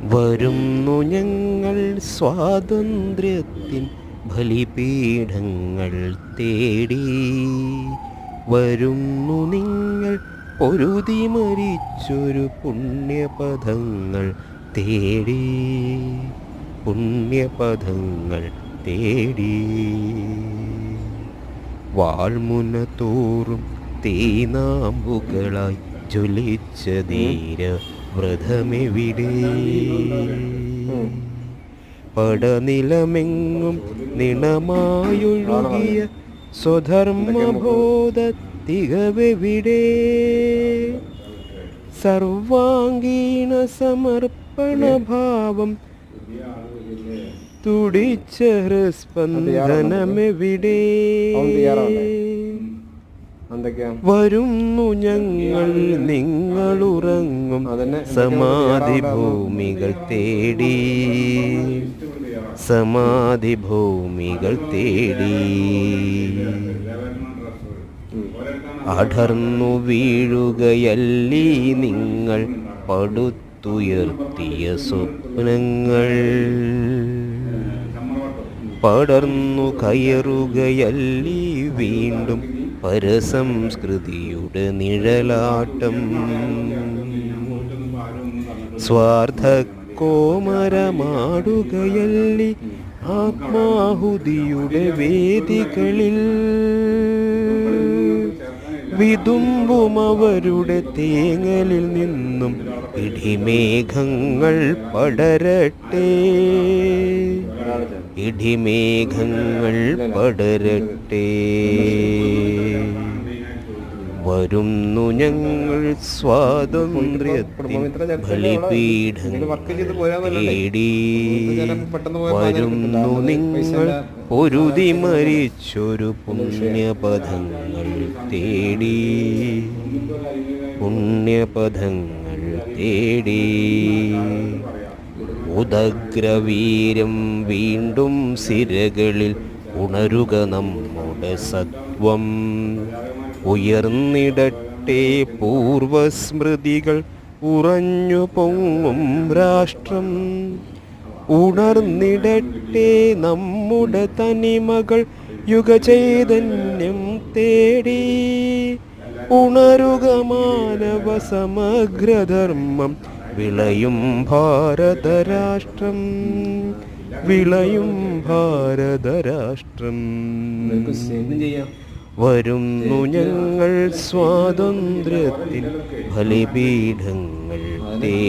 വരുന്നു ഞങ്ങൾ സ്വാതന്ത്ര്യത്തിൻ ബലിപീഠങ്ങൾ തേടി. വരുന്നു നിങ്ങൾ പൊരുതി മരിച്ചൊരു പുണ്യപഥങ്ങൾ തേടി. പുണ്യപഥങ്ങൾ തേടി. വാൾമുന തോറും തീനാമ്പുകളായി ജ്വലിച്ച ധീര വ്രതമെവിടെ? പടനിലമെങ്ങും നിണമായൊഴുകിയ സ്വധർമ്മബോധ തികവെവിടെ? സർവാംഗീണ സമർപ്പണഭാവം തുടിച്ച ഹൃസ്പന്ദനമെവിടെ? വരുന്നു ഞങ്ങൾ നിങ്ങളുറങ്ങും സമാധി ഭൂമികൾ തേടി. സമാധി ഭൂമികൾ തേടി. അടർന്നു വീഴുകയല്ലീ നിങ്ങൾ പടുത്തുയർത്തിയ സ്വപ്നങ്ങൾ. പടർന്നു കയറുകയല്ലീ വീണ്ടും പരസംസ്കൃതിയുടെ നിഴലാട്ടം. സ്വാർത്ഥ കോമരമാടുകയല്ലി ആത്മാഹുതിയുടെ വേദികളിൽ. വിതുമ്പും അവരുടെ തേങ്ങലിൽ നിന്നും ഇടിമേഘങ്ങൾ പടരട്ടെ. ഇടിമേഘങ്ങൾ പടരട്ടെ. വരുന്നു ഞങ്ങൾ സ്വാതന്ത്ര്യത്തിൻ ബലിപീഠങ്ങൾ തേടി. വരുന്നു നിങ്ങൾ പൊരുതി മരിച്ചൊരു പുണ്യപഥങ്ങൾ തേടി. പുണ്യപഥങ്ങൾ തേടി. ഉദഗ്രവീര്യം വീണ്ടും സിരകളിൽ ഉണരുക നമ്മുടെ സത്വം. ഉയർന്നിടട്ടെ പൂർവസ്മൃതികൾ ഉറഞ്ഞു പൊങ്ങും രാഷ്ട്രം. ഉണർന്നിടട്ടെ നമ്മുടെ തനിമകൾ യുഗചൈതന്യം തേടി. ഉണരുക മാനവ സമഗ്രധർമ്മം വിളയും ഭാരതരാഷ്ട്രം. വിളയും ഭാരതരാഷ്ട്രം. വരുന്നു ഞങ്ങൾ സ്വാതന്ത്ര്യത്തിൻ ബലിപീഠങ്ങൾ തേടി.